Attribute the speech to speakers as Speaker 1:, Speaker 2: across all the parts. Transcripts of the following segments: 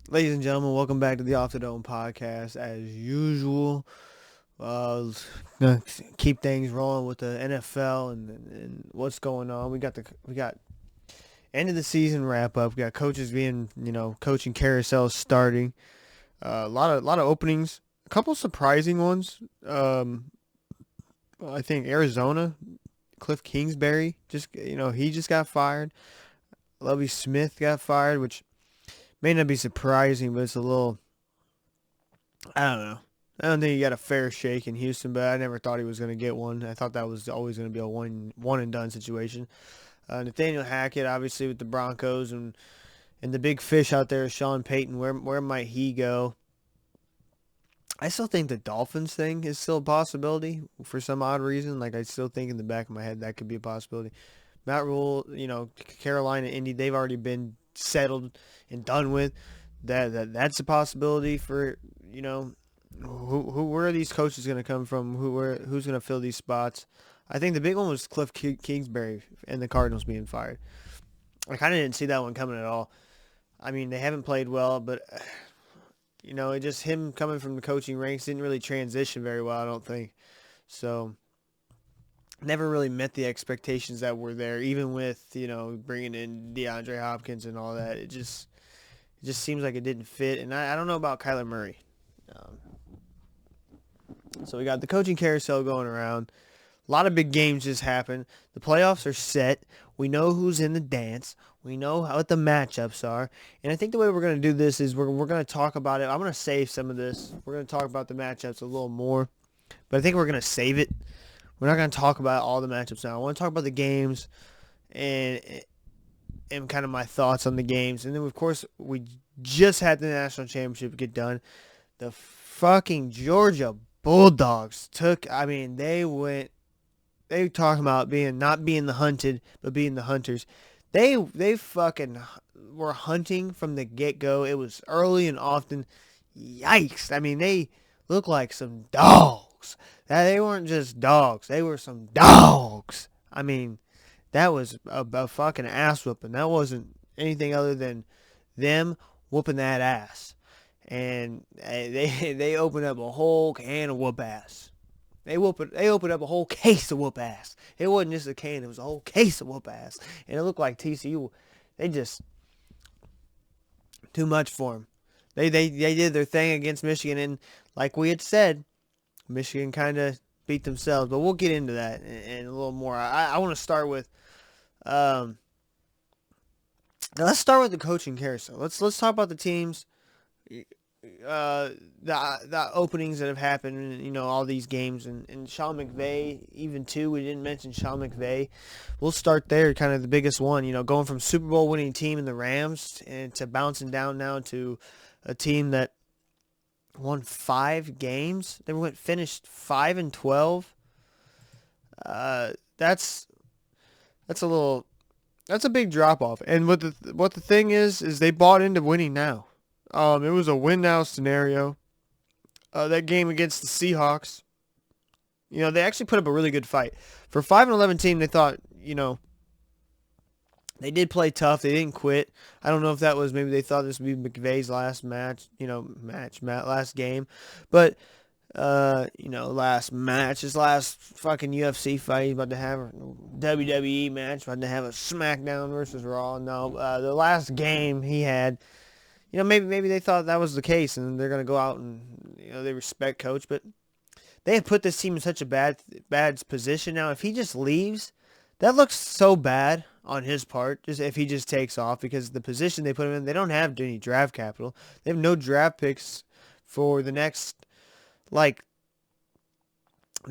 Speaker 1: Ladies and gentlemen, welcome back to the Off the Dome podcast. As usual, gonna keep things rolling with the NFL and what's going on. We got end of the season wrap up. We got coaches being coaching carousels starting. A lot of openings. A couple surprising ones. I think Arizona, Cliff Kingsbury he just got fired. Lovie Smith got fired, which may not be surprising, but it's a little. I don't know. I don't think he got a fair shake in Houston, but I never thought he was going to get one. I thought that was always going to be a one and done situation. Nathaniel Hackett, obviously with the Broncos, and the big fish out there is Sean Payton. Where might he go? I still think the Dolphins thing is still a possibility for some odd reason. Like I still think in the back of my head that could be a possibility. Matt Rule, Carolina, Indy, they've already been settled and done with. That's a possibility for where are these coaches going to come from? Who's going to fill these spots? I think the big one was Cliff Kingsbury and the Cardinals being fired. I kind of didn't see that one coming at all. I mean, they haven't played well, but it just him coming from the coaching ranks didn't really transition very well, I don't think. So never really met the expectations that were there, even with bringing in DeAndre Hopkins and all that. It just seems like it didn't fit, and I don't know about Kyler Murray. Um, so we got the coaching carousel going around. A lot of big games just happened. The playoffs are set. We know who's in the dance. We know what the matchups are. And I think the way we're going to do this is we're going to talk about it. I'm going to save some of this. We're going to talk about the matchups a little more. But I think we're going to save it. We're not going to talk about all the matchups now. I want to talk about the games and kind of my thoughts on the games. And then, of course, we just had the national championship get done. The fucking Georgia Bulldogs they talking about not being the hunted, but being the hunters. They fucking were hunting from the get-go. It was early and often. Yikes. I mean, they look like some dogs. They weren't just dogs. They were some dogs. I mean, that was a fucking ass whooping. That wasn't anything other than them whooping that ass. And they opened up a whole can of whoop ass. They opened up a whole case of whoop ass. It wasn't just a can, it was a whole case of whoop ass. And it looked like TCU, they just, too much for them. They did their thing against Michigan, and like we had said, Michigan kind of beat themselves. But we'll get into that and a little more. I want to start with, let's start with the coaching carousel. Let's talk about the teams. The openings that have happened in all these games, and Sean McVay even too. We didn't mention Sean McVay. We'll start there, kind of the biggest one. Going from Super Bowl winning team in the Rams and to bouncing down now to a team that won 5 games. They finished 5-12. That's a big drop off. And what the thing is they bought into winning now. It was a win now scenario. That game against the Seahawks, they actually put up a really good fight. For 5-11 team, they thought, they did play tough. They didn't quit. I don't know if that was maybe they thought this would be McVay's last last game. But, last match, his last fucking UFC fight. He's about to have a WWE match, about to have a SmackDown versus Raw. No, the last game he had, maybe they thought that was the case, and they're gonna go out and they respect coach, but they have put this team in such a bad position now. If he just leaves, that looks so bad on his part. Just if he just takes off, because the position they put him in, they don't have any draft capital. They have no draft picks for the next they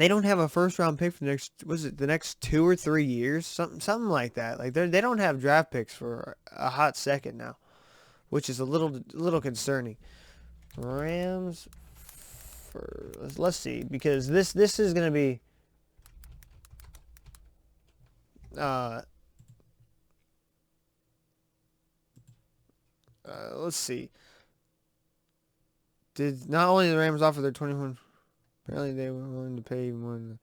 Speaker 1: don't have a first round pick for the next 2 or 3 years, something like that. Like they don't have draft picks for a hot second now, which is a little concerning. Rams, let's see, because this is going to be let's see. Did not only the Rams offer their 21, apparently they were willing to pay even more than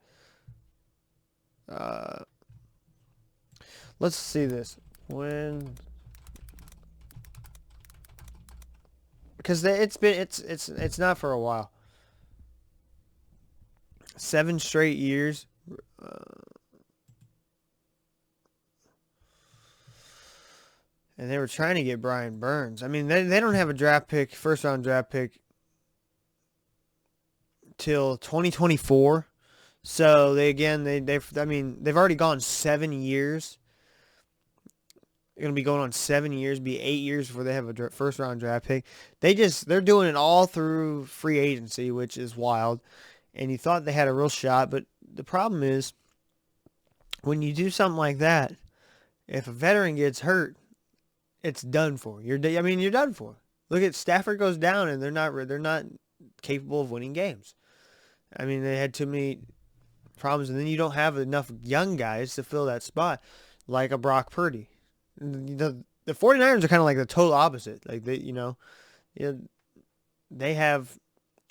Speaker 1: let's see this. When because it's not for a while. 7 straight years. And they were trying to get Brian Burns. I mean, they don't have a draft pick, first round draft pick, till 2024. So they've already gone 7 years. They're gonna be going on 7 years, be 8 years before they have a first round draft pick. They're doing it all through free agency, which is wild. And you thought they had a real shot, but the problem is when you do something like that, if a veteran gets hurt, it's done for. You're done for. Look at Stafford goes down, and they're not capable of winning games. I mean, they had too many problems, and then you don't have enough young guys to fill that spot, like a Brock Purdy. The 49ers are kind of like the total opposite. Like they have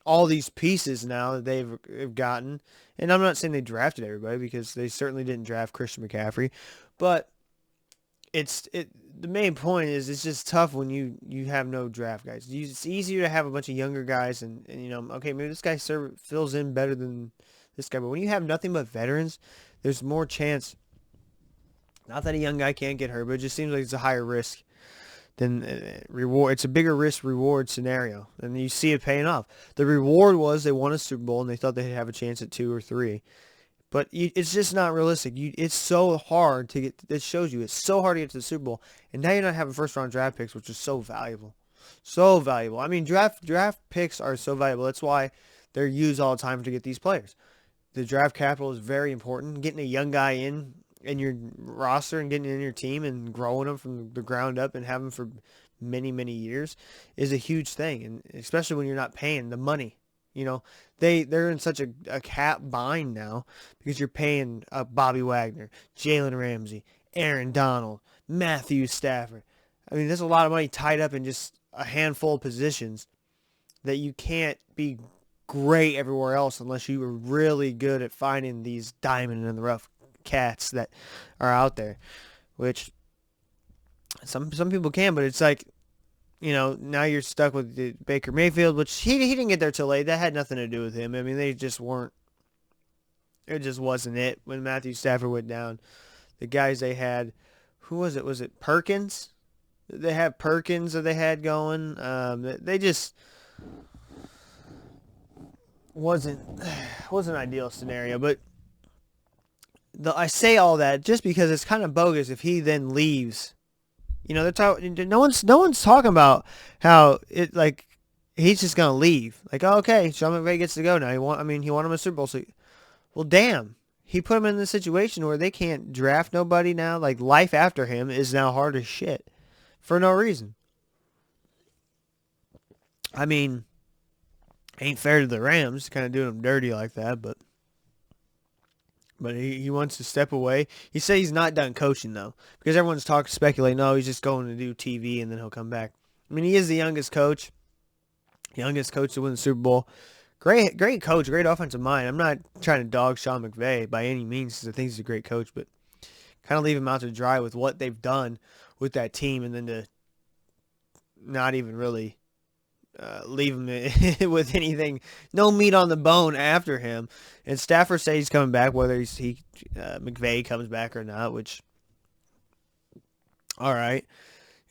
Speaker 1: all these pieces now that they've gotten, and I'm not saying they drafted everybody because they certainly didn't draft Christian McCaffrey, but the main point is it's just tough when you have no draft guys. It's easier to have a bunch of younger guys and okay, maybe this guy fills in better than this guy, but when you have nothing but veterans, there's more chance. Not that a young guy can't get hurt, but it just seems like it's a higher risk than reward. It's a bigger risk reward scenario, and you see it paying off. The reward was they won a Super Bowl and they thought they'd have a chance at 2 or 3. But it's just not realistic. It's so hard to get. It shows you it's so hard to get to the Super Bowl, and now you're not having first-round draft picks, which is so valuable, so valuable. I mean, draft picks are so valuable. That's why they're used all the time to get these players. The draft capital is very important. Getting a young guy in your roster and getting in your team and growing them from the ground up and having them for many, many years is a huge thing, and especially when you're not paying the money. They're in such a cap bind now because you're paying Bobby Wagner, Jalen Ramsey, Aaron Donald, Matthew Stafford. I mean, there's a lot of money tied up in just a handful of positions that you can't be great everywhere else unless you are really good at finding these diamond in the rough cats that are out there, which some people can, but it's like, now you're stuck with the Baker Mayfield, which he didn't get there till late. That had nothing to do with him. I mean, they just weren't. It just wasn't it when Matthew Stafford went down. The guys they had, who was it? Was it Perkins? They had Perkins that they had going. They just wasn't an ideal scenario. But I say all that just because it's kind of bogus if he then leaves. No one's talking about how it like he's just gonna leave. Like, oh, okay, Sean McVay gets to go now. He won him a Super Bowl. So, well, damn, he put him in the situation where they can't draft nobody now. Like, life after him is now hard as shit for no reason. I mean, ain't fair to the Rams, kind of doing them dirty like that, but he wants to step away. He said he's not done coaching, though, because everyone's speculating, no, he's just going to do TV and then he'll come back. I mean, he is the youngest coach to win the Super Bowl. Great coach, great offensive mind. I'm not trying to dog Sean McVay by any means because I think he's a great coach, but kind of leave him out to dry with what they've done with that team and then to not even really leave him with anything, no meat on the bone after him. And Stafford says he's coming back, whether McVay comes back or not, which, all right.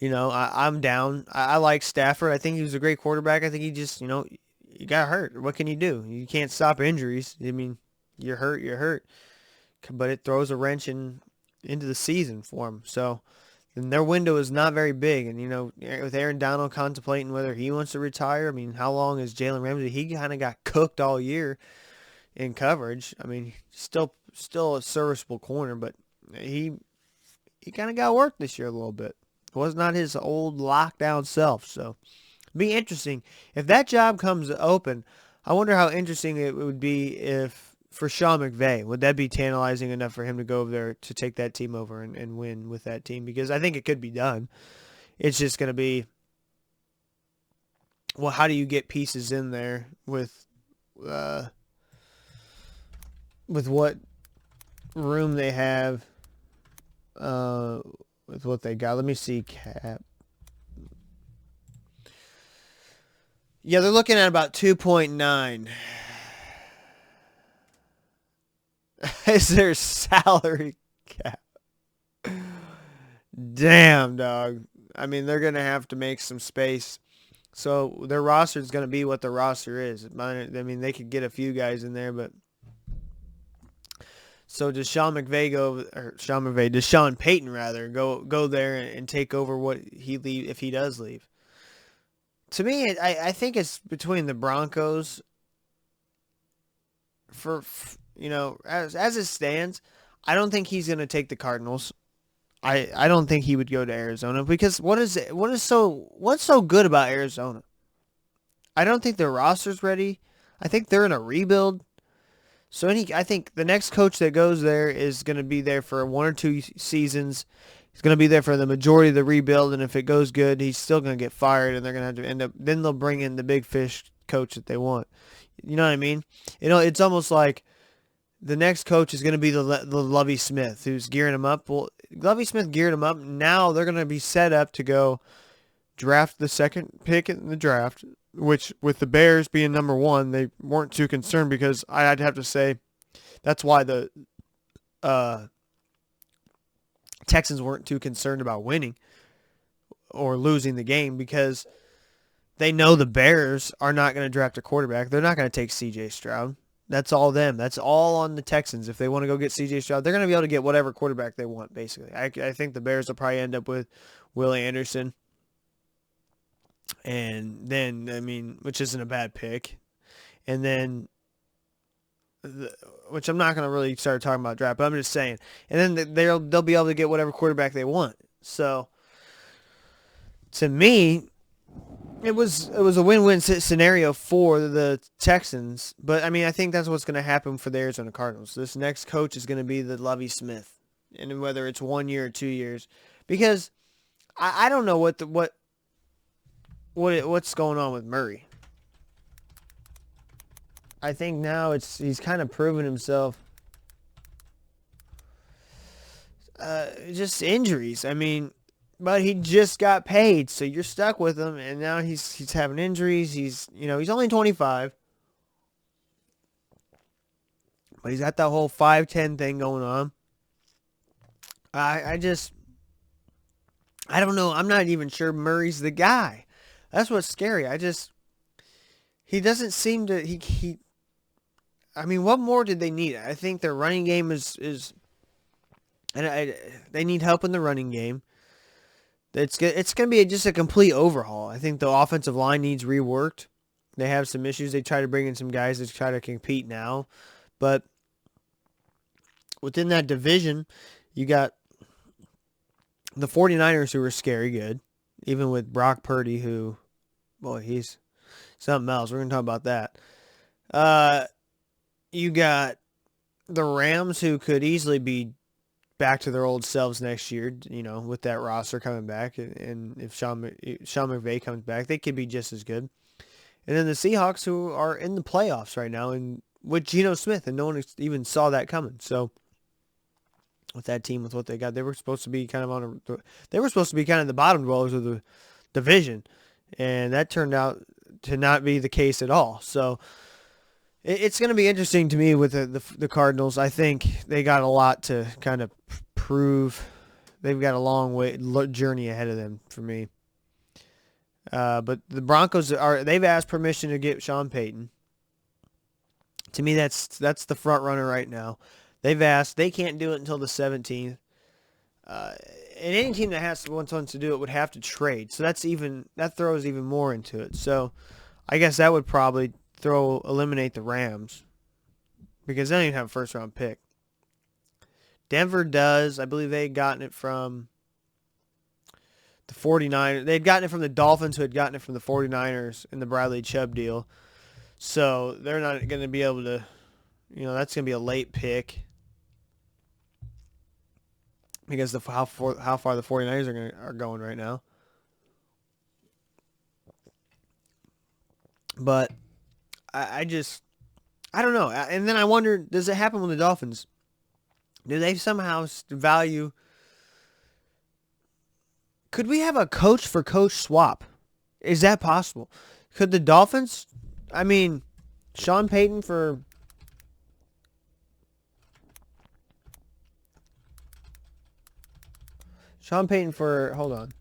Speaker 1: I'm down. I like Stafford. I think he was a great quarterback. I think he just, he got hurt. What can you do? You can't stop injuries. I mean, you're hurt. But it throws a wrench into the season for him. So, and their window is not very big. And, with Aaron Donald contemplating whether he wants to retire, I mean, how long is Jalen Ramsey? He kind of got cooked all year in coverage. I mean, still a serviceable corner, but he kind of got worked this year a little bit. It was not his old lockdown self. So, it'd be interesting. If that job comes open, I wonder how interesting it would be for Sean McVay. Would that be tantalizing enough for him to go over there to take that team over and win with that team? Because I think it could be done. It's just going to be, well, how do you get pieces in there with what room they have, with what they got? Let me see cap. Yeah, they're looking at about 2.9 is their salary cap. Damn, dog. I mean, they're going to have to make some space. So their roster is going to be what the roster is. I mean, they could get a few guys in there, but so does Sean McVay does Sean Payton rather go there and take over what he leave if he does leave? To me, I think it's between the Broncos as it stands. I don't think he's going to take the Cardinals. I don't think he would go to Arizona because what's so good about Arizona? I don't think their roster's ready. I think they're in a rebuild. So I think the next coach that goes there is going to be there for 1 or 2 seasons. He's going to be there for the majority of the rebuild, and if it goes good, he's still going to get fired, and they're going to have to end up. Then they'll bring in the big fish coach that they want. You know what I mean? It's almost like the next coach is going to be the Lovie Smith, who's gearing him up. Well, Lovie Smith geared him up. Now they're going to be set up to go draft the second pick in the draft, which with the Bears being number 1, they weren't too concerned because I'd have to say that's why the Texans weren't too concerned about winning or losing the game because they know the Bears are not going to draft a quarterback. They're not going to take C.J. Stroud. That's all them. That's all on the Texans. If they want to go get C.J. Stroud, they're going to be able to get whatever quarterback they want, basically. I think the Bears will probably end up with Will Anderson. And then, I mean, which isn't a bad pick. And then, which I'm not going to really start talking about draft, but I'm just saying. And then they'll be able to get whatever quarterback they want. So, to me, it was a win-win scenario for the Texans. But, I mean, I think that's what's going to happen for the Arizona Cardinals. This next coach is going to be the Lovie Smith. And whether it's 1 year or 2 years. Because I don't know what's going on with Murray. I think now he's kind of proven himself. Just injuries. I mean, but he just got paid, so you're stuck with him, and now he's having injuries. He's only 25, but he's got that whole 5'10" thing going on. I don't know. I'm not even sure Murray's the guy. That's what's scary. He doesn't seem to, I mean, what more did they need? I think their running game is they need help in the running game. It's going to be just a complete overhaul. I think the offensive line needs reworked. They have some issues. They try to bring in some guys to try to compete now. But within that division, you got the 49ers who are scary good, even with Brock Purdy who, boy, he's something else. We're going to talk about that. You got the Rams who could easily be back to their old selves next year, with that roster coming back. And if Sean McVay comes back, they could be just as good. And then the Seahawks who are in the playoffs right now and with Geno Smith, and no one even saw that coming. So with that team, with what they got, they were supposed to be kind of the bottom dwellers of the division. And that turned out to not be the case at all. So it's going to be interesting to me with the Cardinals. I think they got a lot to kind of prove. They've got a long journey ahead of them for me. But the Broncos they've asked permission to get Sean Payton. To me, that's the front runner right now. They've asked. They can't do it until the 17th. And any team that wants to do it would have to trade. So that throws even more into it. So I guess that would probably eliminate the Rams because they don't even have a first round pick. Denver does. I believe they had gotten it from the 49ers. They had gotten it from the Dolphins, who had gotten it from the 49ers in the Bradley Chubb deal. So they're not going to be able to, that's going to be a late pick because how far the 49ers are going right now. But I don't know. And then I wonder, does it happen with the Dolphins? Do they somehow value? Could we have a coach for coach swap? Is that possible? Could the Dolphins? I mean, Sean Payton for hold on.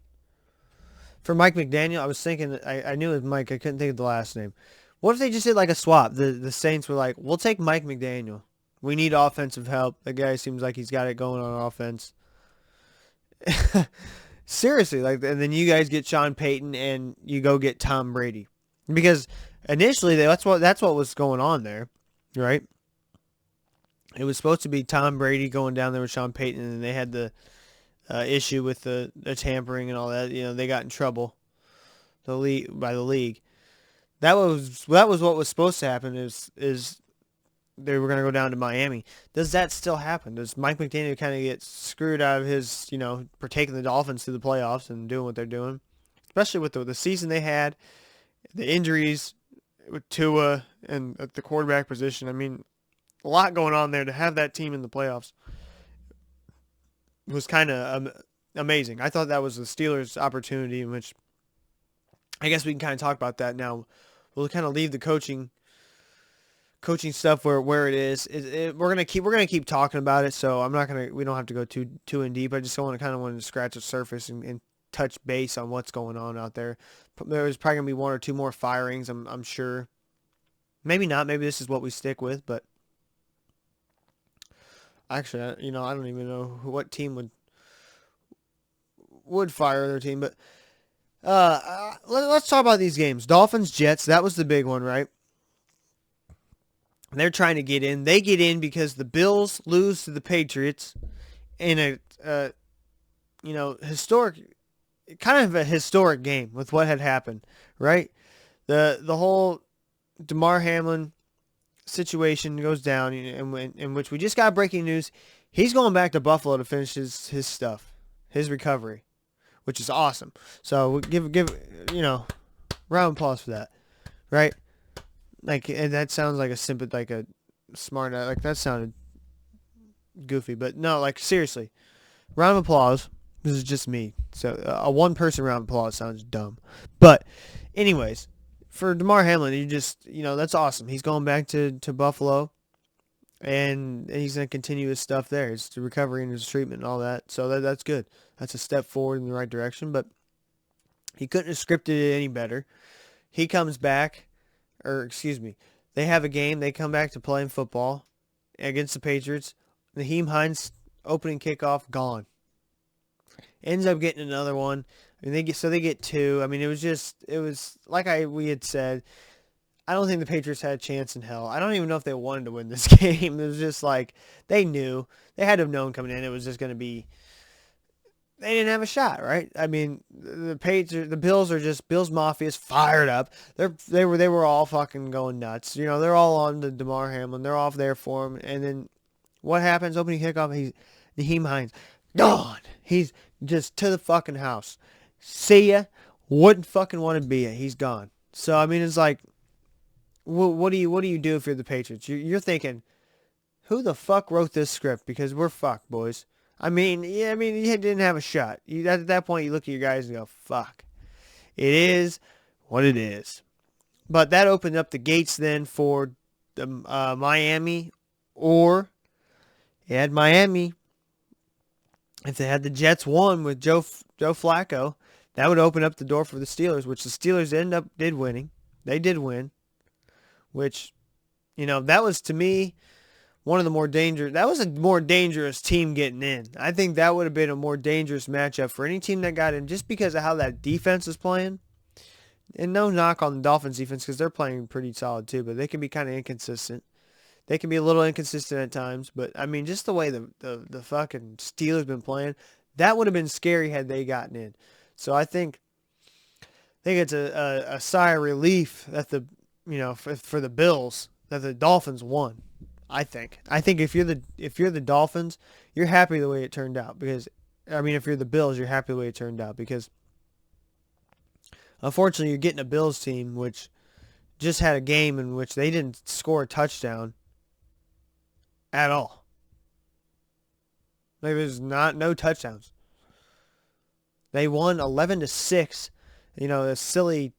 Speaker 1: For Mike McDaniel, I was thinking I knew it was Mike. I couldn't think of the last name. What if they just did like a swap? The Saints were like, we'll take Mike McDaniel. We need offensive help. The guy seems like he's got it going on offense. Seriously, like, and then you guys get Sean Payton and you go get Tom Brady, because initially that's what was going on there, right? It was supposed to be Tom Brady going down there with Sean Payton, and they had the issue with the tampering and all that. You know, they got in trouble by the league. That was what was supposed to happen. Is they were going to go down to Miami. Does that still happen? Does Mike McDaniel kind of get screwed out of his, for taking the Dolphins to the playoffs and doing what they're doing, especially with the season they had, the injuries with Tua and at the quarterback position? I mean, a lot going on there. To have that team in the playoffs was kind of amazing. I thought that was the Steelers' opportunity, in which I guess we can kind of talk about that now. We'll kind of leave the coaching stuff where it is. We're gonna keep talking about it. So we don't have to go too in deep. I just want to scratch the surface and touch base on what's going on out there. There's probably gonna be one or two more firings. I'm sure. Maybe not. Maybe this is what we stick with. But actually, I don't even know what team would fire their team. But let's talk about these games. Dolphins, Jets. That was the big one, right? They're trying to get in. They get in because the Bills lose to the Patriots in a historic, kind of a historic game with what had happened, right? The whole Damar Hamlin situation goes down, in which we just got breaking news. He's going back to Buffalo to finish his stuff, his recovery, which is awesome. So we'll give round of applause for that, right? Like, and that sounds like a smart, like that sounded goofy, but no, like seriously, round of applause. This is just me. So a one-person round of applause sounds dumb, but anyways, for Damar Hamlin, that's awesome. He's going back to Buffalo, and he's gonna continue his stuff there. His recovery and his treatment and all that. So that's good. That's a step forward in the right direction. But he couldn't have scripted it any better. He comes back. They have a game. They come back to playing football against the Patriots. Naheem Hines opening kickoff gone. Ends up getting another one. I mean, they get two. I mean, it was like we had said. I don't think the Patriots had a chance in hell. I don't even know if they wanted to win this game. It was just like they knew. They had to have known coming in it was just going to be. They didn't have a shot, right? I mean, the Bills Mafia is fired up. They were all fucking going nuts. They're all on the Damar Hamlin. They're off there for him. And then what happens? Opening kickoff, Naheem Hines gone. He's just to the fucking house. See ya. Wouldn't fucking want to be ya. He's gone. So I mean, it's like, what do you do if you're the Patriots? You're thinking, who the fuck wrote this script? Because we're fucked, boys. I mean, you didn't have a shot. At that point, you look at your guys and go, fuck. It is what it is. But that opened up the gates then for the Miami, or you had Miami. If they had the Jets won with Joe Flacco, that would open up the door for the Steelers, which the Steelers did winning. They did win, which, that was, to me, one of the more dangerous. That was a more dangerous team getting in. I think that would have been a more dangerous matchup for any team that got in, just because of how that defense is playing. And no knock on the Dolphins defense, because they're playing pretty solid too, but they can be kind of inconsistent. They can be a little inconsistent at times, but I mean, just the way the fucking Steelers been playing, that would have been scary had they gotten in. So I think it's a sigh of relief that for the Bills that the Dolphins won. I think if you're the Dolphins, you're happy the way it turned out, because if you're the Bills, you're happy the way it turned out, because unfortunately you're getting a Bills team which just had a game in which they didn't score a touchdown at all. Like, there's no touchdowns. They won 11-6. A silly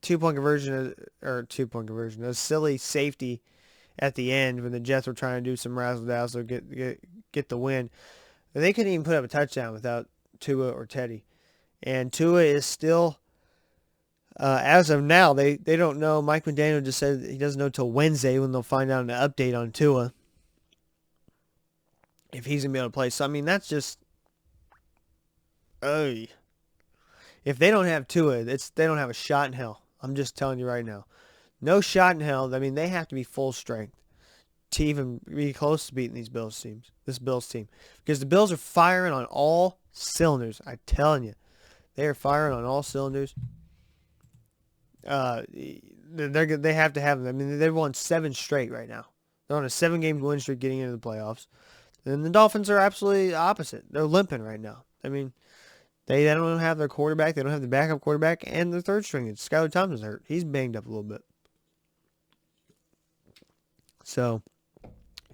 Speaker 1: 2-point conversion, or 2-point conversion, a silly safety at the end when the Jets were trying to do some razzle dazzle, get the win. They couldn't even put up a touchdown without Tua or Teddy. And Tua is still, as of now, they don't know. Mike McDaniel just said he doesn't know till Wednesday when they'll find out an update on Tua, if he's going to be able to play. So, I mean, that's just, if they don't have Tua, they don't have a shot in hell. I'm just telling you right now. No shot in hell. I mean, they have to be full strength to even be close to beating this Bills team. Because the Bills are firing on all cylinders. I'm telling you. They are firing on all cylinders. They have to have them. I mean, they've won 7 straight right now. They're on a 7-game win streak getting into the playoffs. And the Dolphins are absolutely opposite. They're limping right now. I mean, they don't have their quarterback. They don't have the backup quarterback. And the third string, Skylar Thompson's hurt. He's banged up a little bit. So,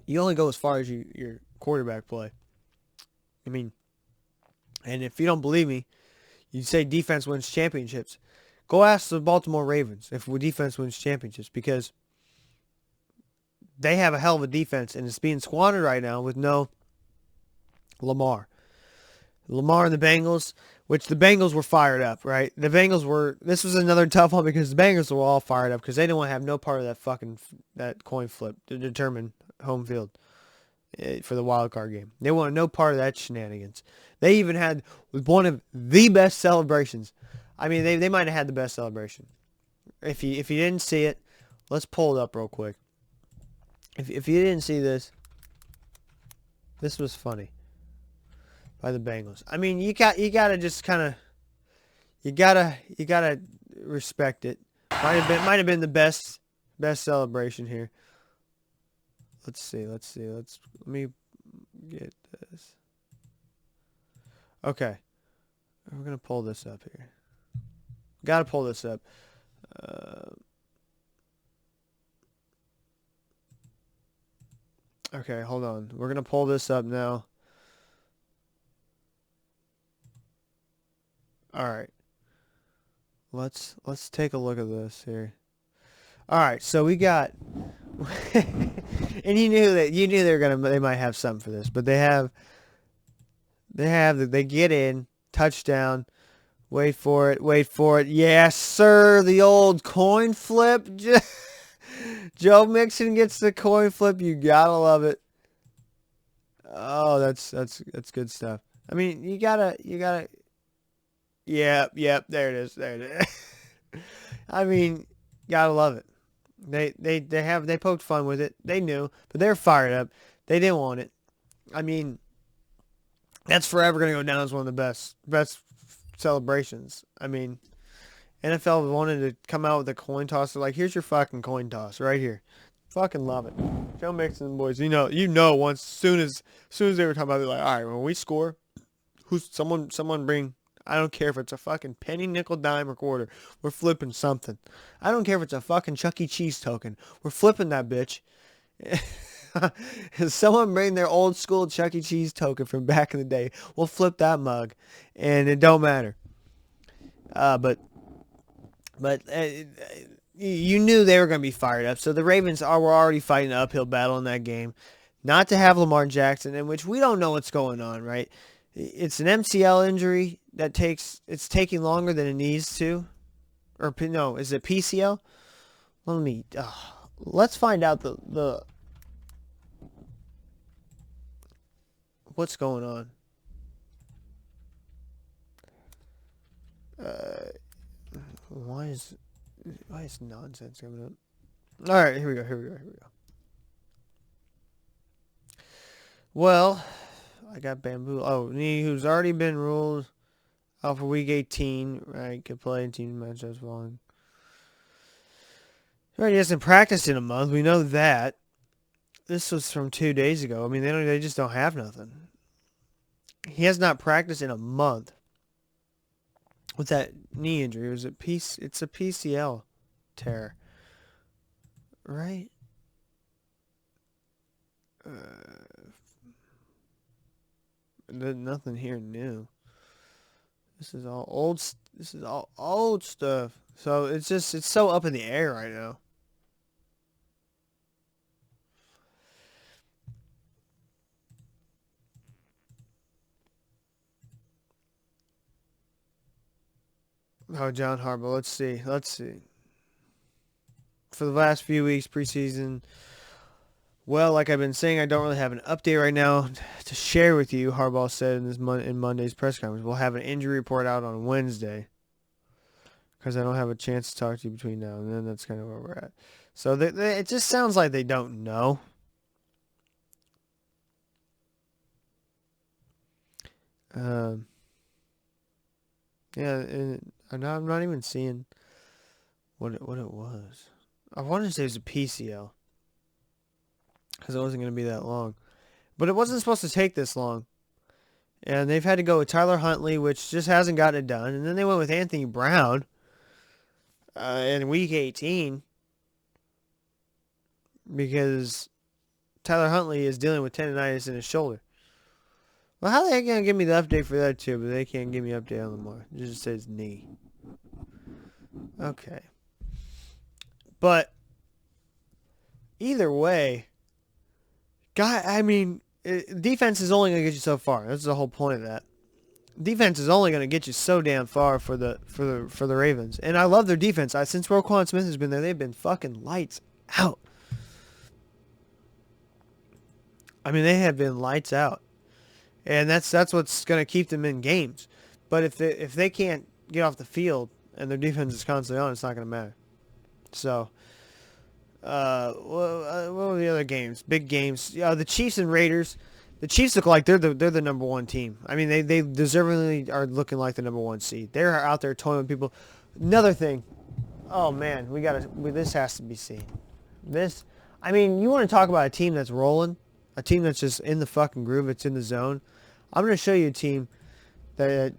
Speaker 1: you only go as far as your quarterback play. I mean, and if you don't believe me, you say defense wins championships. Go ask the Baltimore Ravens if defense wins championships, because they have a hell of a defense, and it's being squandered right now with no Lamar. Lamar and the Bengals, which the Bengals were fired up, right? This was another tough one because the Bengals were all fired up because they didn't want to have no part of that coin flip to determine home field for the wild card game. They wanted no part of that shenanigans. They even had one of the best celebrations. I mean, they might have had the best celebration. If you didn't see it, let's pull it up real quick. If you didn't see this, this was funny by the Bengals. I mean, you gotta just kind of, you gotta respect it. Might have been the best celebration here. Let's see. Let me get this. Okay, we're gonna pull this up here. Gotta pull this up. Okay, hold on. We're gonna pull this up now. All right. Let's take a look at this here. All right, so we got, and you knew they might have something for this, but they get in, touchdown. Wait for it. Yes, sir. The old coin flip. Joe Mixon gets the coin flip. You gotta love it. Oh, that's good stuff. I mean, you gotta. Yep. There it is. I mean, gotta love it. They poked fun with it. They knew, but they're fired up. They didn't want it. I mean, that's forever gonna go down as one of the best celebrations. I mean, NFL wanted to come out with a coin toss. They're like, here's your fucking coin toss right here. Fucking love it. Joe Mixon and boys, you know, once soon as they were talking about it, they're like, all right, when we score, someone bring, I don't care if it's a fucking penny, nickel, dime, or quarter. We're flipping something. I don't care if it's a fucking Chuck E. Cheese token. We're flipping that bitch. Someone bring their old school Chuck E. Cheese token from back in the day. We'll flip that mug, and it don't matter. But you knew they were going to be fired up. So the Ravens were already fighting an uphill battle in that game. Not to have Lamar Jackson, in which we don't know what's going on, right? It's an MCL injury it's taking longer than it needs to. Or no, is it PCL? Let's find out the what's going on. Why is nonsense coming up? All right, here we go. Well, I got bamboo. Oh, who's already been ruled out for week 18, right? Could play in team matchups following. Right, he hasn't practiced in a month. We know that. This was from 2 days ago. I mean, they just don't have nothing. He has not practiced in a month with that knee injury. It's a PCL tear, right? Nothing here new. This is all old. This is all old stuff. So it's so up in the air right now. Oh, John Harbaugh. Let's see. Let's see. For the last few weeks preseason, well, like I've been saying, I don't really have an update right now to share with you. Harbaugh said in Monday's press conference, we'll have an injury report out on Wednesday because I don't have a chance to talk to you between now and then. That's kind of where we're at. So it just sounds like they don't know. Yeah, and I'm not even seeing what it was. I wanted to say it was a PCL because it wasn't going to be that long. But it wasn't supposed to take this long. And they've had to go with Tyler Huntley, which just hasn't gotten it done. And then they went with Anthony Brown in Week 18 because Tyler Huntley is dealing with tendonitis in his shoulder. Well, how are they going to give me the update for that too, but they can't give me an update on Lamar. It just says knee. Okay. But either way, defense is only going to get you so far. That's the whole point of that. Defense is only going to get you so damn far for the Ravens. And I love their defense. Since Roquan Smith has been there, they've been fucking lights out. I mean, they have been lights out. And that's what's going to keep them in games. But if they can't get off the field and their defense is constantly on, it's not going to matter. So, what were the other games? Big games. The Chiefs and Raiders. The Chiefs look like they're the number one team. I mean, they deservingly are looking like the number one seed. They're out there toying with people. Another thing. Oh man, this has to be seen. I mean, you want to talk about a team that's rolling, a team that's just in the fucking groove, it's in the zone. I'm going to show you a team that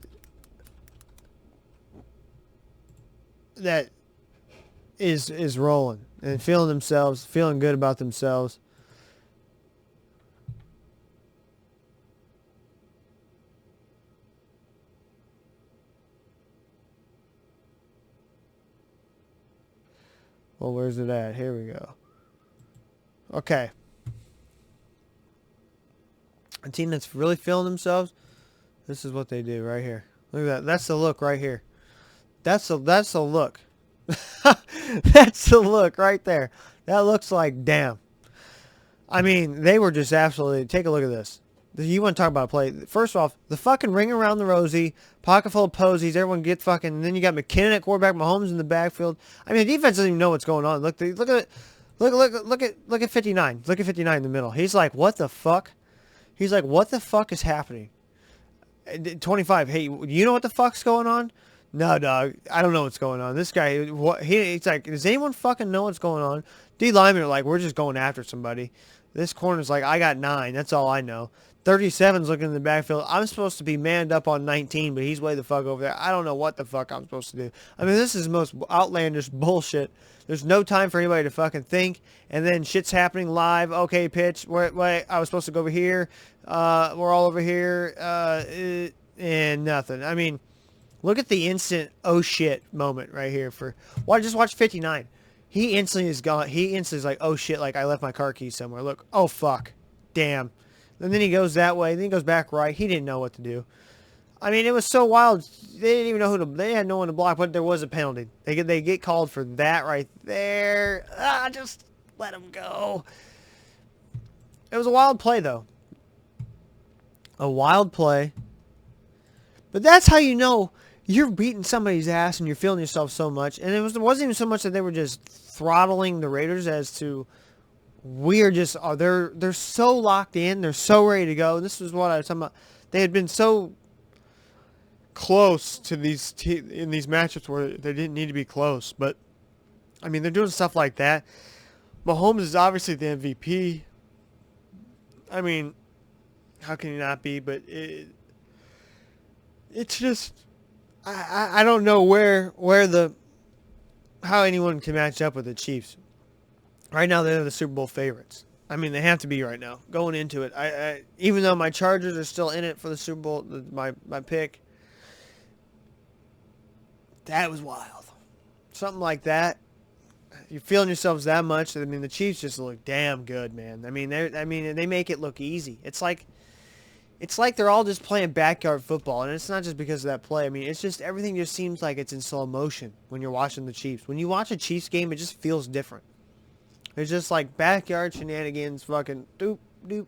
Speaker 1: is rolling and feeling good about themselves. Well, where's it at? Here we go. Okay. A team that's really feeling themselves, this is what they do right here. Look at that. That's the look right here. That's the look. That's the look right there. That looks like damn. I mean, they were just absolutely... Take a look at this. You want to talk about a play. First off, the fucking ring around the rosy, pocket full of posies, everyone get fucking... And then you got McKinnon at quarterback, Mahomes in the backfield. I mean, the defense doesn't even know what's going on. Look at 59. Look at 59 in the middle. He's like, what the fuck? He's like, what the fuck is happening? 25, hey, you know what the fuck's going on? No, dog, I don't know what's going on. This guy, he's like, does anyone fucking know what's going on? D linemen are like, we're just going after somebody. This corner's like, I got 9. That's all I know. 37's looking in the backfield. I'm supposed to be manned up on 19, but he's way the fuck over there. I don't know what the fuck I'm supposed to do. I mean, this is the most outlandish bullshit. There's no time for anybody to fucking think, and then shit's happening live. Okay, pitch. Wait, I was supposed to go over here. We're all over here, and nothing. I mean, look at the instant oh shit moment right here. Just watch 59. He instantly is gone. He instantly is like, oh shit, like I left my car keys somewhere. Look, oh fuck, damn. And then he goes that way. Then he goes back right. He didn't know what to do. I mean, it was so wild. They didn't even know they had no one to block, but there was a penalty. They get called for that right there. Just let him go. It was a wild play, though. A wild play. But that's how you know you're beating somebody's ass and you're feeling yourself so much. And it wasn't even so much that they were just throttling the Raiders as to we're just they're so locked in, they're so ready to go. This is what I was talking about. They had been so close to in these matchups where they didn't need to be close, but I mean they're doing stuff like that. Mahomes is obviously the MVP. I mean, how can he not be? But it's just I don't know how anyone can match up with the Chiefs. Right now, they're the Super Bowl favorites. I mean, they have to be right now. Going into it, even though my Chargers are still in it for the Super Bowl, my pick, That was wild. Something like that. You're feeling yourselves that much. I mean, the Chiefs just look damn good, man. I mean, they make it look easy. It's like they're all just playing backyard football, and it's not just because of that play. I mean, it's just everything just seems like it's in slow motion when you're watching the Chiefs. When you watch a Chiefs game, it just feels different. It's just like backyard shenanigans, fucking doop, doop.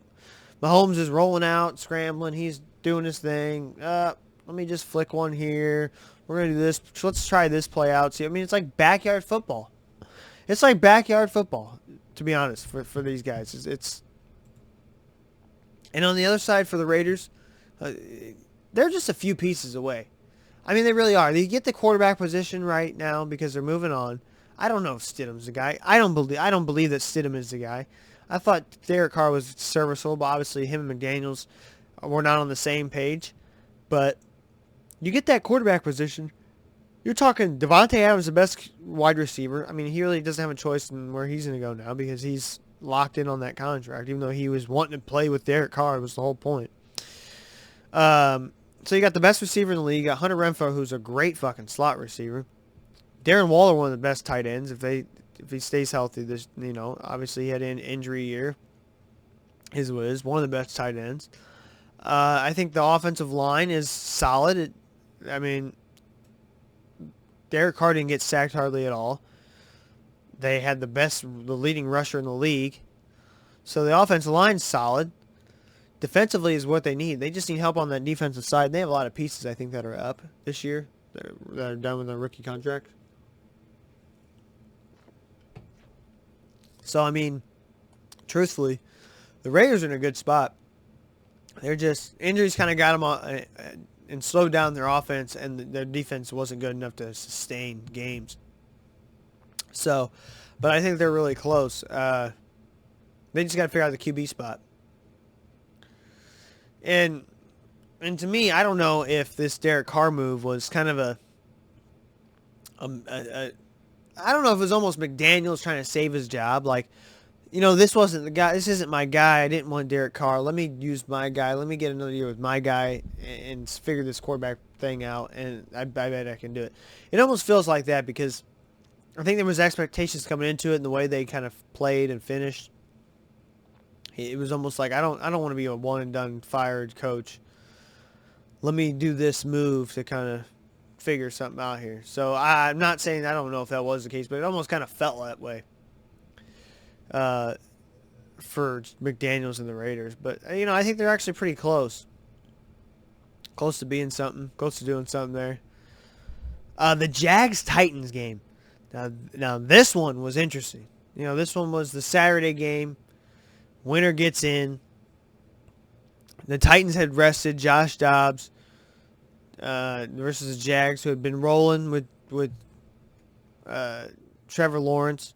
Speaker 1: Mahomes is rolling out, scrambling. He's doing his thing. Let me just flick one here. We're going to do this. Let's try this play out. See, I mean, it's like backyard football. It's like backyard football, to be honest, for these guys. And on the other side for the Raiders, they're just a few pieces away. I mean, they really are. They get the quarterback position right now because they're moving on. I don't know if Stidham's the guy. I don't believe that Stidham is the guy. I thought Derek Carr was serviceable, but obviously him and McDaniels were not on the same page. But you get that quarterback position, you're talking Devontae Adams, the best wide receiver. I mean, he really doesn't have a choice in where he's going to go now because he's locked in on that contract, even though he was wanting to play with Derek Carr was the whole point. So you got the best receiver in the league. You got Hunter Renfrow, who's a great fucking slot receiver. Darren Waller, one of the best tight ends if he stays healthy. This, obviously he had an injury year. His was one of the best tight ends. I think the offensive line is solid. Derek Carr didn't get sacked hardly at all. They had the leading rusher in the league. So the offensive line's solid. Defensively is what they need. They just need help on that defensive side. They have a lot of pieces, I think, that are up this year that are done with their rookie contract. So, I mean, truthfully, the Raiders are in a good spot. They're just, injuries kind of got them on, and slowed down their offense, and their defense wasn't good enough to sustain games. So, but I think they're really close. They just got to figure out the QB spot. And to me, I don't know if this Derek Carr move was kind of I don't know if it was almost McDaniels trying to save his job. Like, this wasn't the guy. This isn't my guy. I didn't want Derek Carr. Let me use my guy. Let me get another year with my guy and figure this quarterback thing out. And I bet I can do it. It almost feels like that because I think there was expectations coming into it and the way they kind of played and finished. It was almost like I don't want to be a one and done fired coach. Let me do this move to kind of figure something out here. So I'm not saying I don't know if that was the case, but it almost kind of felt that way for McDaniels and the Raiders. But I think they're actually pretty close to being something, close to doing something there. The Jags-Titans game. Now this one was interesting. This one was the Saturday game. Winner gets in. The Titans had rested Josh Dobbs versus the Jags, who had been rolling with Trevor Lawrence.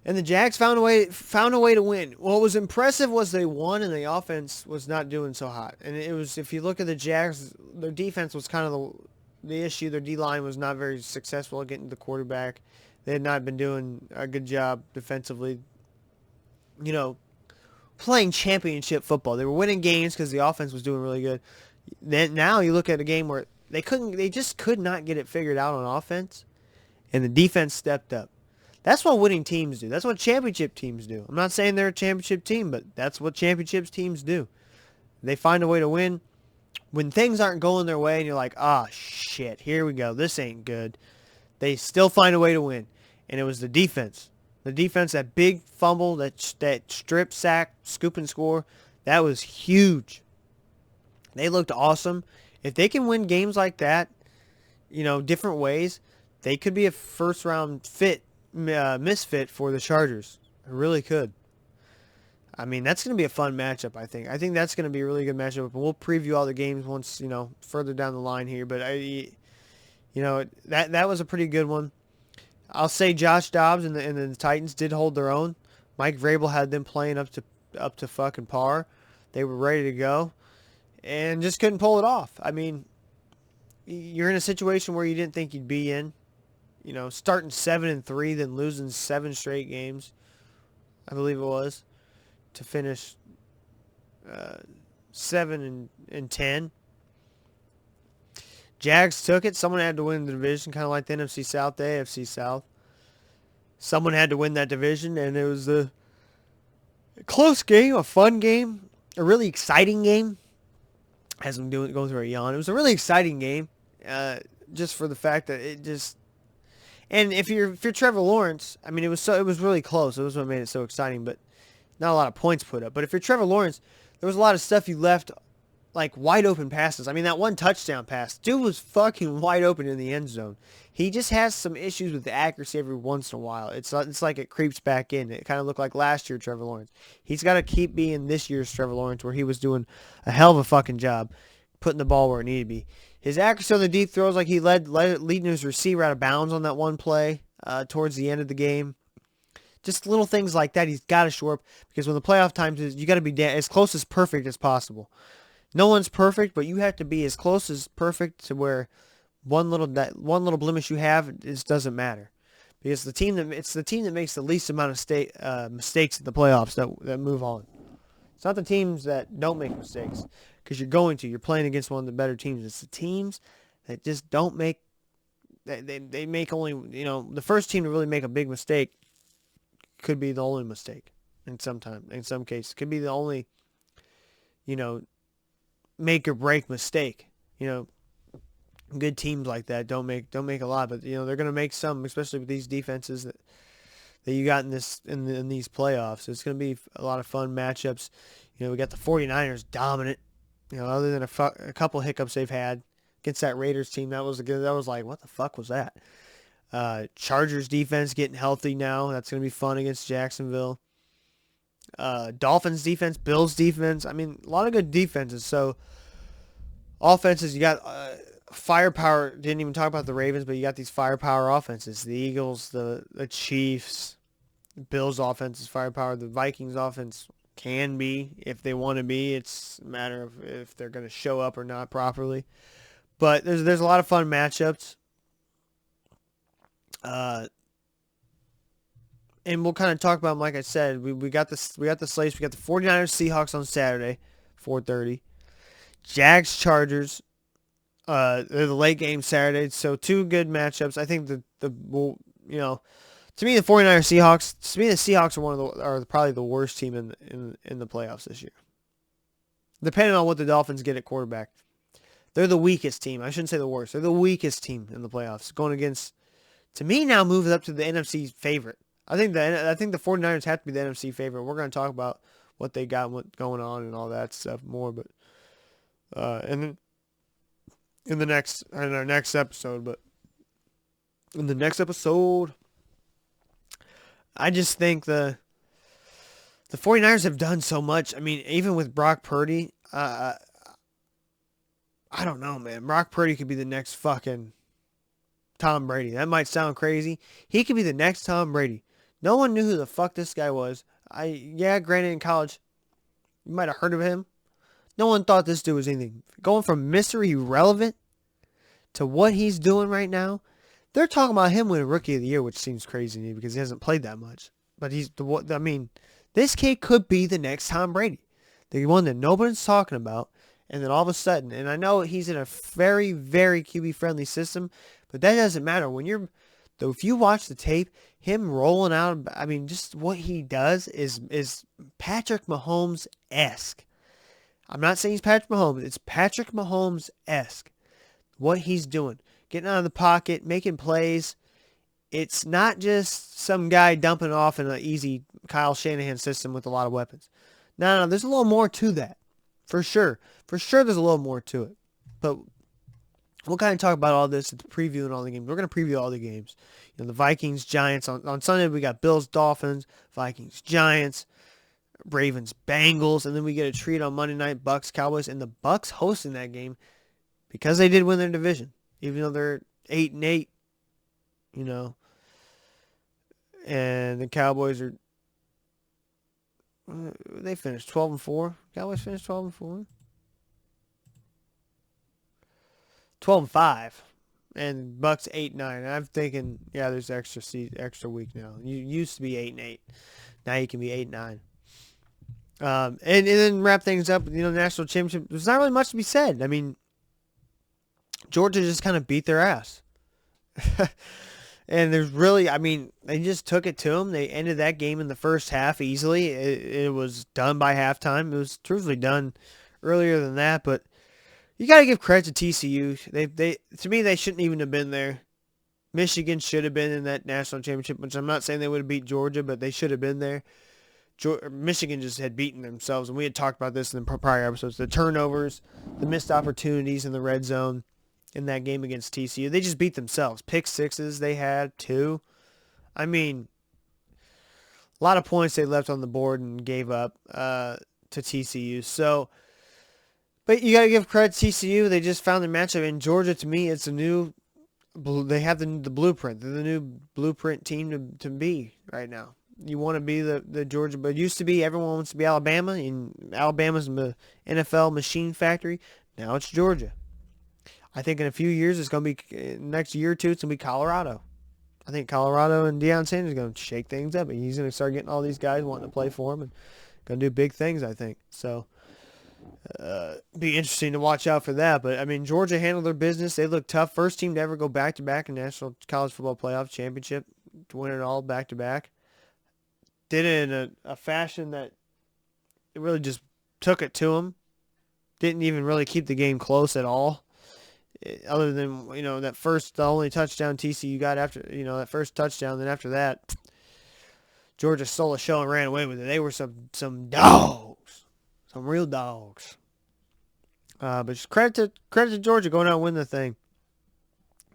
Speaker 1: And the Jags found a way to win. What was impressive was they won, and the offense was not doing so hot. And it was, if you look at the Jags, their defense was kind of the issue. Their D-line was not very successful at getting to the quarterback. They had not been doing a good job defensively. Playing championship football. They were winning games because the offense was doing really good. Then now you look at a game where they just could not get it figured out on offense, and the defense stepped up. That's what winning teams do. That's what championship teams do. I'm not saying they're a championship team, but that's what championship teams do. They find a way to win. When things aren't going their way and you're like, shit, here we go. This ain't good. They still find a way to win. And it was the defense. The defense, that big fumble, that strip sack, scoop and score, that was huge. They looked awesome. If they can win games like that, different ways, they could be a first-round misfit for the Chargers. It really could. I mean, that's going to be a fun matchup, I think. I think that's going to be a really good matchup. And we'll preview all the games once, further down the line here. But, that was a pretty good one. I'll say Josh Dobbs and the Titans did hold their own. Mike Vrabel had them playing up to fucking par. They were ready to go and just couldn't pull it off. I mean, you're in a situation where you didn't think you'd be in. Starting 7-3, then losing 7 straight games, I believe it was, to finish 7-10. Jags took it. Someone had to win the division, kind of like the NFC South, the AFC South. Someone had to win that division, and it was a close game, a fun game, a really exciting game. As I'm going through a yawn, it was a really exciting game, just for the fact that it just. And if you're Trevor Lawrence, I mean, it was really close. It was what made it so exciting, but not a lot of points put up. But if you're Trevor Lawrence, there was a lot of stuff you left like wide open passes. I mean, that one touchdown pass, dude was fucking wide open in the end zone. He just has some issues with the accuracy every once in a while. It's like it creeps back in. It kind of looked like last year Trevor Lawrence. He's got to keep being this year's Trevor Lawrence, where he was doing a hell of a fucking job putting the ball where it needed to be. His accuracy on the deep throws, like he leading his receiver out of bounds on that one play towards the end of the game. Just little things like that he's got to shore up, because when the playoff times is, you got to be as close as perfect as possible. No one's perfect, but you have to be as close as perfect to where one little blemish you have doesn't matter, because it's the team that makes the least amount of mistakes in the playoffs that move on. It's not the teams that don't make mistakes, because you're playing against one of the better teams. It's the teams that just don't make. They make only, the first team to really make a big mistake could be the only mistake in some cases. Could be the only, make or break mistake. Good teams like that don't make a lot, but they're going to make some, especially with these defenses that you got in these playoffs. It's going to be a lot of fun matchups. We got the 49ers dominant. Other than a couple hiccups they've had against that Raiders team, that was like, what the fuck was that? Chargers defense getting healthy now. That's going to be fun against Jacksonville. Dolphins defense, Bills defense. I mean, a lot of good defenses. So offenses, you got firepower. Didn't even talk about the Ravens, but you got these firepower offenses. The Eagles, the Chiefs, the Bills offense is firepower. The Vikings offense can be, if they want to be. It's a matter of if they're going to show up or not properly. But there's a lot of fun matchups. And we'll kind of talk about them, like I said. We got the slates. We got the 49ers Seahawks on Saturday, 4:30. Jags Chargers. They're the late game Saturday, so two good matchups. I think to me the 49ers Seahawks. To me, the Seahawks are probably the worst team in the playoffs this year. Depending on what the Dolphins get at quarterback, they're the weakest team. I shouldn't say the worst. They're the weakest team in the playoffs. Going against, to me now, moves up to the NFC favorite. I think the 49ers have to be the NFC favorite. We're going to talk about what they got, what's going on, and all that stuff more, but and then in our next episode. But in the next episode, I just think the 49ers have done so much. I mean, even with Brock Purdy, I don't know, man. Brock Purdy could be the next fucking Tom Brady. That might sound crazy. He could be the next Tom Brady. No one knew who the fuck this guy was. Granted, in college, you might have heard of him. No one thought this dude was anything. Going from Mr. Irrelevant to what he's doing right now, they're talking about him winning Rookie of the Year, which seems crazy to me because he hasn't played that much. But this kid could be the next Tom Brady. The one that nobody's talking about. And then all of a sudden, and I know he's in a very, very QB-friendly system, but that doesn't matter. If you watch the tape, him rolling out, I mean, just what he does is Patrick Mahomes-esque. I'm not saying he's Patrick Mahomes. It's Patrick Mahomes-esque. What he's doing. Getting out of the pocket, making plays. It's not just some guy dumping off in an easy Kyle Shanahan system with a lot of weapons. No, there's a little more to that. For sure. For sure there's a little more to it. But we'll kind of talk about all this at the preview and all the games. We're going to preview all the games. The Vikings, Giants. On Sunday, we got Bills, Dolphins, Vikings, Giants, Ravens, Bengals. And then we get a treat on Monday night, Bucks, Cowboys. And the Bucks hosting that game because they did win their division. Even though they're 8-8, And the Cowboys are... They finished 12-4. Cowboys finished 12-4. 12-5. And Bucks 8-9. And I'm thinking, there's extra week now. You used to be 8-8. Now you can be 8-9. And then wrap things up with, national championship. There's not really much to be said. I mean, Georgia just kind of beat their ass. And there's really, I mean, they just took it to them. They ended that game in the first half easily. It was done by halftime. It was truthfully done earlier than that, but you got to give credit to TCU. They to me, they shouldn't even have been there. Michigan should have been in that national championship, which I'm not saying they would have beat Georgia, but they should have been there. Michigan just had beaten themselves, and we had talked about this in the prior episodes. The turnovers, the missed opportunities in the red zone in that game against TCU. They just beat themselves. Pick sixes they had, 2. I mean, a lot of points they left on the board and gave up to TCU. So, but you got to give credit to TCU. They just found the matchup. In Georgia, to me, it's a new, they have the blueprint. They're the new blueprint team to be right now. You want to be the Georgia, but it used to be everyone wants to be Alabama, and Alabama's the NFL machine factory. Now it's Georgia. I think in a few years, it's going to be, next year or two, it's going to be Colorado. I think Colorado and Deion Sanders are going to shake things up. And he's going to start getting all these guys wanting to play for him and going to do big things, I think. So, be interesting to watch out for that. But, I mean, Georgia handled their business. They looked tough. First team to ever go back-to-back in National College Football Playoff Championship, to win it all back-to-back. Did it in a fashion that it really just took it to them. Didn't even really keep the game close at all. Other than, the only touchdown TCU got after, that first touchdown. Then after that, Georgia stole a show and ran away with it. They were some dogs. Some real dogs. But just credit to Georgia going out and winning the thing.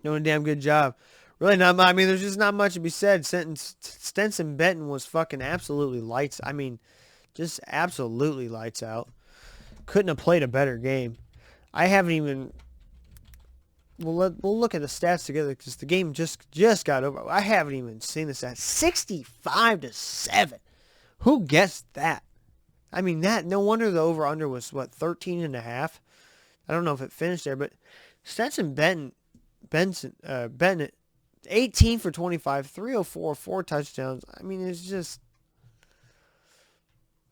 Speaker 1: Doing a damn good job. Really not, I mean, there's just not much to be said. Stenson Benton was fucking absolutely lights. I mean, just absolutely lights out. Couldn't have played a better game. I haven't even... We'll look at the stats together because the game just got over. I haven't even seen the stats. 65-7. Who guessed that? I mean, no wonder the over-under was, 13.5? I don't know if it finished there, but Stetson Bennett, 18 for 25, 304, 4 touchdowns. I mean, it's just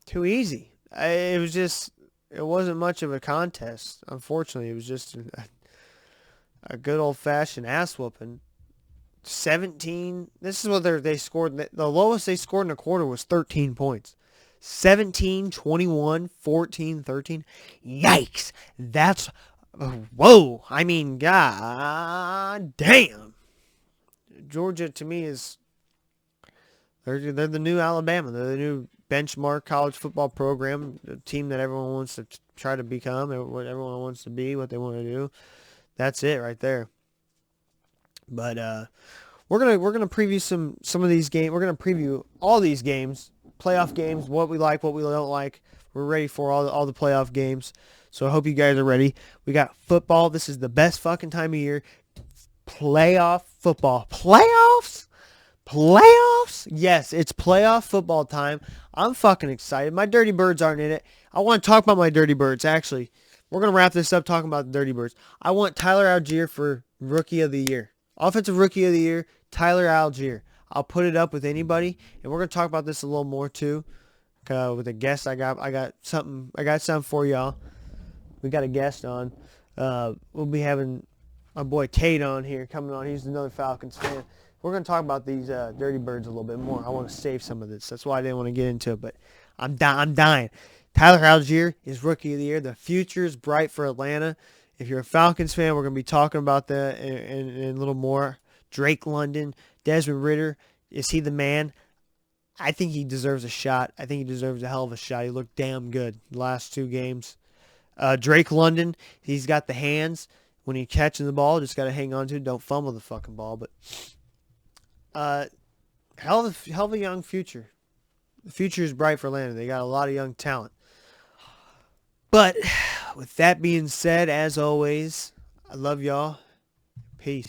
Speaker 1: too easy. It wasn't much of a contest, unfortunately. It was just a good old-fashioned ass-whooping. 17. This is what they scored. The lowest they scored in a quarter was 13 points. 17, 21, 14, 13. Yikes. That's... Whoa. I mean, god damn. Georgia, to me, is... They're the new Alabama. They're the new benchmark college football program. The team that everyone wants to try to become. What everyone wants to be. What they want to do. That's it right there. But we're gonna preview some of these games. We're gonna preview all these games, playoff games, what we like, what we don't like. We're ready for all the playoff games. So I hope you guys are ready. We got football. This is the best fucking time of year. Playoff football. Playoffs? Yes, it's playoff football time. I'm fucking excited. My Dirty Birds aren't in it. I want to talk about my Dirty Birds, actually. We're going to wrap this up talking about the Dirty Birds. I want Tyler Algier for Rookie of the Year. Offensive Rookie of the Year, Tyler Algier. I'll put it up with anybody, and we're going to talk about this a little more too. With a guest I got something for y'all. We got a guest on. We'll be having my boy Tate on here coming on. He's another Falcons fan. We're going to talk about these Dirty Birds a little bit more. I want to save some of this. That's why I didn't want to get into it, but I'm dying. Tyler Algier is Rookie of the Year. The future is bright for Atlanta. If you're a Falcons fan, we're going to be talking about that and a little more. Drake London, Desmond Ridder, is he the man? I think he deserves a shot. I think he deserves a hell of a shot. He looked damn good the last 2 games. Drake London, he's got the hands. When he's catching the ball, just got to hang on to it. Don't fumble the fucking ball. But hell of a young future. The future is bright for Atlanta. They got a lot of young talent. But with that being said, as always, I love y'all. Peace.